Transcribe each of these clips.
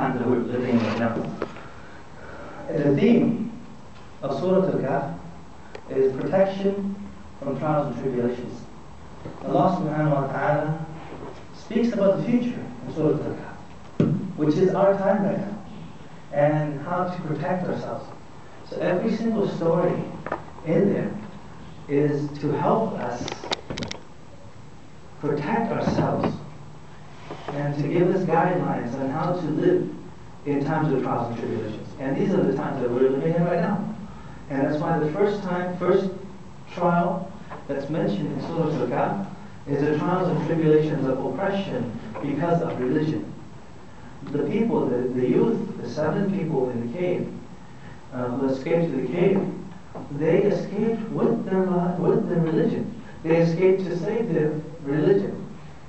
times that we're living in right now. The theme of Surah Al-Kahf is protection from trials and tribulations. Allah subhanahu wa ta'ala speaks about the future in Surah Al-Kahf, which is our time right now, and how to protect ourselves. So every single story in there is to help us protect ourselves and to give us guidelines on how to live in times of trials and tribulations. And these are the times that we're living in right now. And that's why the first trial that's mentioned in Surah Al-Kahf is the trials and tribulations of oppression because of religion. The people, the youth, the 7 people in the cave who escaped to the cave, they escaped with their religion. They escaped to save their religion.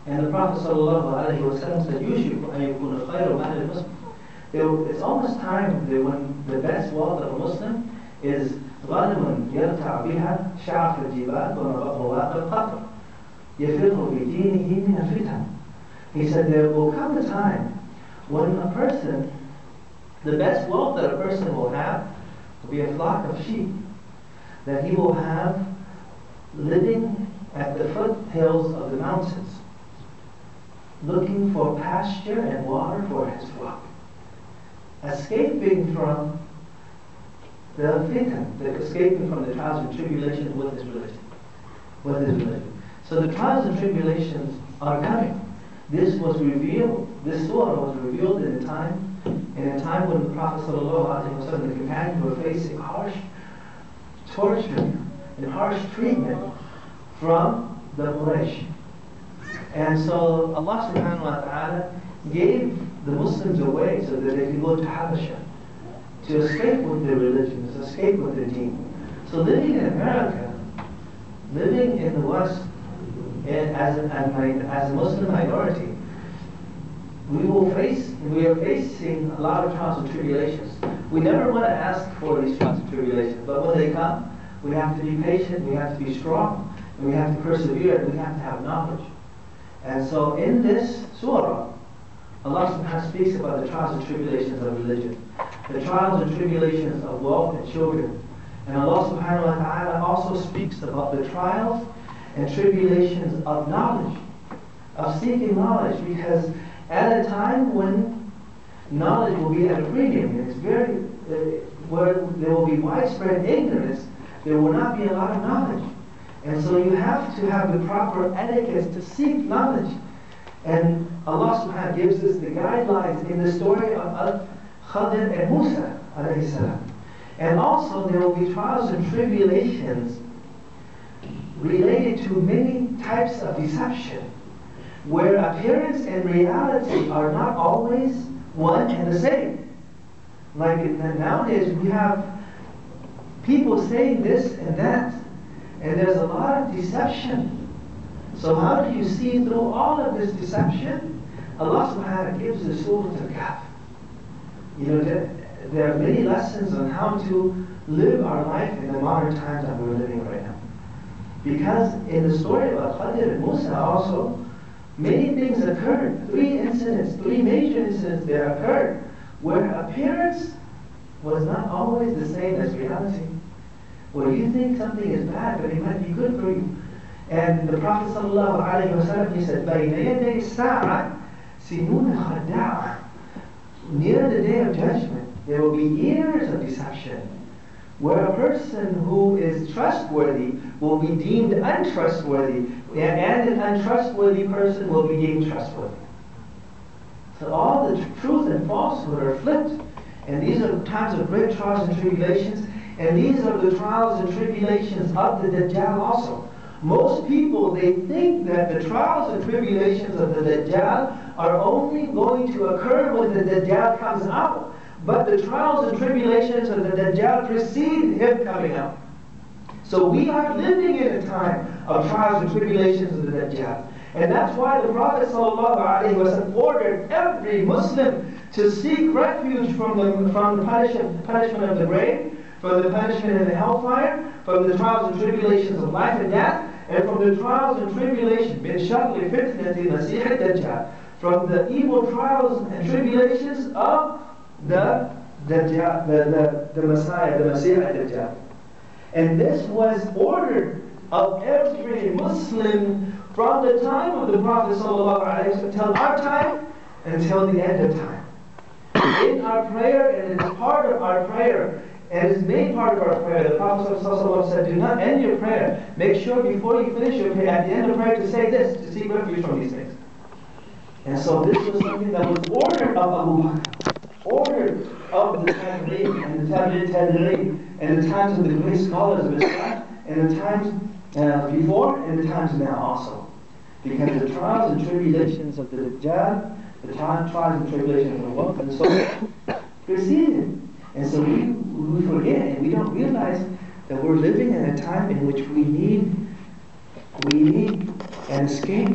And the Prophet ﷺ said, "Yushiku an yakuna khayru ma'al muslim." It's almost time that when the best wealth of a Muslim is غَنَمٌ يَرْتَعْ بِهَا شَعْفَ الْجِبَالِ وَمَوَاقِ الْقَطْرِ يَفِرُّ بِدِينِهِ مِنَ الْفِتَنِ. He said there will come a time when a person, the best wealth that a person will have will be a flock of sheep that he will have living at the foothills of the mountains, looking for pasture and water for his flock, escaping from the fitan, escaping from the trials and tribulations with his religion. So the trials and tribulations are coming. This was revealed, this surah was revealed in a time when the Prophet ﷺ and the companions were facing harsh torture and harsh treatment from the Quraysh. And so Allah subhanahu wa ta'ala gave the Muslims a way so that they could go to Habasha to escape with their religion, to escape with their deen. So living in America, living in the West, and as a Muslim minority, we are facing a lot of trials and tribulations. We never want to ask for these trials and tribulations, but when they come, we have to be patient, we have to be strong, and we have to persevere, and we have to have knowledge. And so in this surah, Allah subhanahu wa ta'ala speaks about the trials and tribulations of religion, the trials and tribulations of wealth and children. And Allah subhanahu wa ta'ala also speaks about the trials and tribulations of knowledge, of seeking knowledge, because at a time when knowledge will be at a premium, it's where there will be widespread ignorance, there will not be a lot of knowledge. And so you have to have the proper etiquette to seek knowledge. And Allah subhanahu wa ta'ala gives us the guidelines in the story of Khadir and Musa alayhi salam. And also there will be trials and tribulations related to many types of deception, where appearance and reality are not always one and the same. Like nowadays we have people saying this and that, and there's a lot of deception. So how do you see through all of this deception? Allah subhanahu wa ta'ala gives the Surah Al-Kahf. There are many lessons on how to live our life in the modern times that we're living right now. Because in the story of Khadir and Musa also, many things occurred. 3 major incidents that occurred, where appearance was not always the same as reality. Where you think something is bad, but it might be good for you. And the Prophet ﷺ, he said, بَيْنَ يَدَيْ السَّاعَةِ سِنُونَ خَدَّاعًا. Near the day of judgment, there will be years of deception, where a person who is trustworthy will be deemed untrustworthy, and an untrustworthy person will be deemed trustworthy. So all the truth and falsehood are flipped. And these are times of great trials and tribulations. And these are the trials and tribulations of the Dajjal also. Most people, they think that the trials and tribulations of the Dajjal are only going to occur when the Dajjal comes out. But the trials and tribulations of the Dajjal precede him coming out. So we are living in a time of trials and tribulations of the Dajjal. And that's why the Prophet ﷺ ordered every Muslim to seek refuge from the punishment of the grave, from the punishment of the hellfire, from the trials and tribulations of life and death, and from the trials and tribulations min sharri fitnati masih ad-dajjal, from the evil trials and tribulations of the Messiah, the Messiah Dajjal. And this was ordered of every Muslim from the time of the Prophet ﷺ until our time, until the end of time. In our prayer, and it is part of our prayer, and it is made part of our prayer. The Prophet ﷺ said, do not end your prayer. Make sure before you finish your prayer, at the end of prayer, to say this, to seek refuge from these things. And so this was something that was ordered of Abu Bakr, ordered of the Tabi'in and the Tabi'in and the times of the great scholars of Islam, and the times before and the times now also. Because the trials and tribulations of the Dajjal, the trials and tribulations of the world, and so on, preceded. And so we forget and we don't realize that we're living in a time in which we need an escape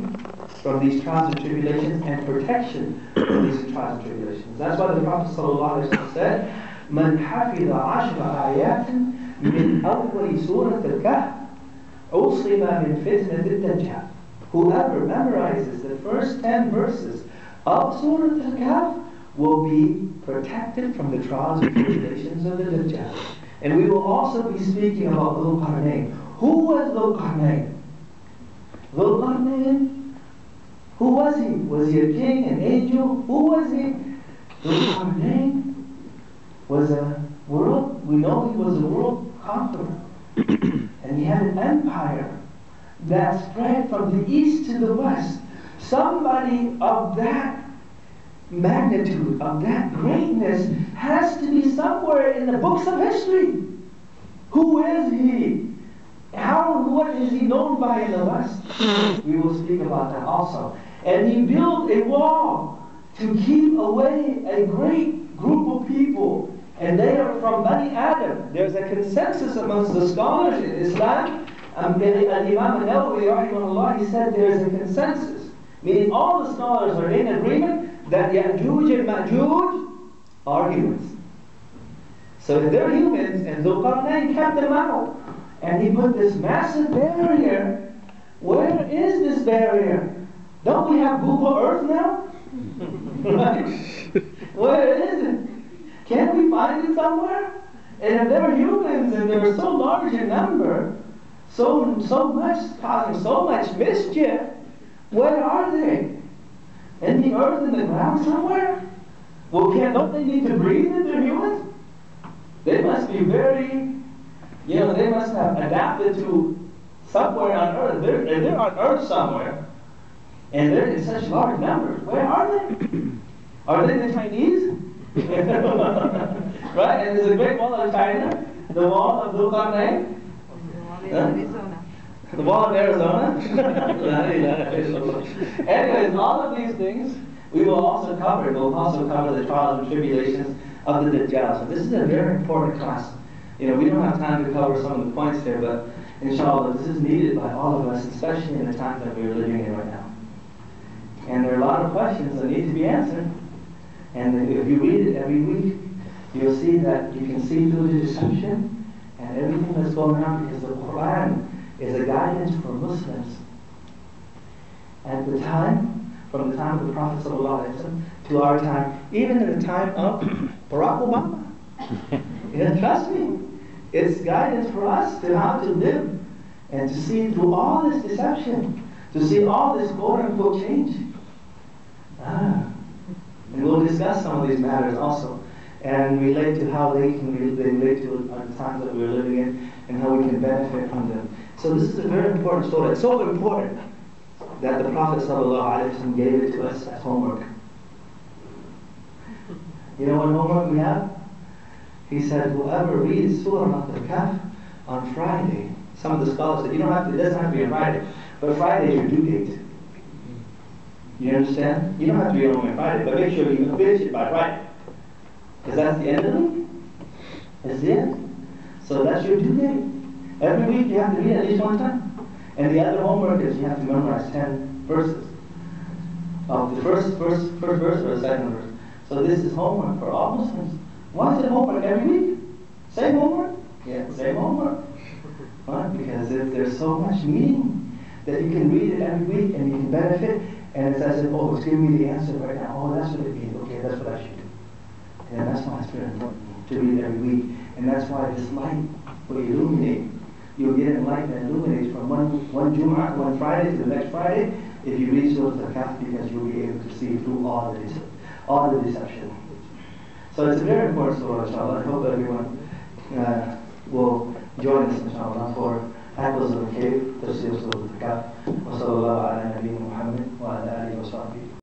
from these trials and tribulations and protection from these trials and tribulations. That's why the Prophet ﷺ said, "Man حفظ 10 آيات من أول سورة الكهف عُصِمَ مِنْ فِتْنَةِ الدَّجَّالِ." Whoever memorizes the first 10 verses of Surah Al-Kahf will be protected from the trials and tribulations of the Dajjal. And we will also be speaking about Dhul Qarnayn. Who was Dhul Qarnayn? Dhul Qarnayn, who was he? Was he a king, an angel? Who was he? Dhul Qarnayn was a world, we know he was a world conqueror. And he had an empire that spread from the east to the west. Somebody of that magnitude, of that greatness, has to be somewhere in the books of history. Who is he? What is he known by in the West? We will speak about that also. And he built a wall to keep away a great group of people. And they are from Bani Adam. There's a consensus amongst the scholars in Islam. Imam Nawawi, rahimahullah, he said there's a consensus. Meaning all the scholars are in agreement that Ya'juj and Ma'juj are humans. So they're humans, and Dhul Qarnayn kept them out. And he put this massive barrier. Where is this barrier? Don't we have Google Earth now? Right? Where is it? Can't we find it somewhere? And if they're humans and they're so large in number, so much causing so much mischief, where are they? In the earth, in the ground somewhere? Well, don't they need to breathe if they're humans? They must be very, they must have adapted to somewhere on earth. They're on earth somewhere. And they're in such large numbers. Where are they? Are they the Chinese? Right? And there's a great wall of China, the wall of Dhul Qarnayn. The wall of Arizona. Anyways, all of these things we will also cover. We'll also cover the trials and tribulations of the Dajjal. So this is a very important class. We don't have time to cover some of the points here, but inshallah, this is needed by all of us, especially in the times that we are living in right now. And there are a lot of questions that need to be answered. And if you read it every week, you'll see that you can see through the deception and everything that's going on, because the Quran is a guidance for Muslims. At the time, from the time of the Prophet ﷺ to our time, even in the time of Barack Obama. Trust me, it's guidance for us to how to live and to see through all this deception, to see all this quote-unquote change. And we'll discuss some of these matters also, and relate to how they can relate to the times that we're living in, and how we can benefit from them. So this is a very important story. It's so important that the Prophet ﷺ gave it to us as homework. You know what homework we have? He said, whoever reads Surah Al-Kahf on Friday, some of the scholars said, it doesn't have to be on Friday, but Friday is your due date. You understand? You don't have to be on Friday, but make sure you finish it by Friday. Because that's the end of it. That's the end. So that's your due date. Every week you have to read at least one time. And the other homework is you have to memorize 10 verses. Of the first verse or the second verse. So this is homework for all Muslims. Why is it homework every week? Same homework? Yeah, same homework. Right? Because there's so much meaning that you can read it every week and you can benefit. And it's as if, oh, it's giving me the answer right now. Oh, that's what it means. Okay, that's what I should do. And that's why it's very important to read every week. And that's why this light will illuminate. You'll get enlightened and illuminates from one Jum'ah, one Friday to the next Friday, if you read Surah Al-Kahf, because you'll be able to see through all the deception. So it's a very important surah, inshallah. I hope everyone will join us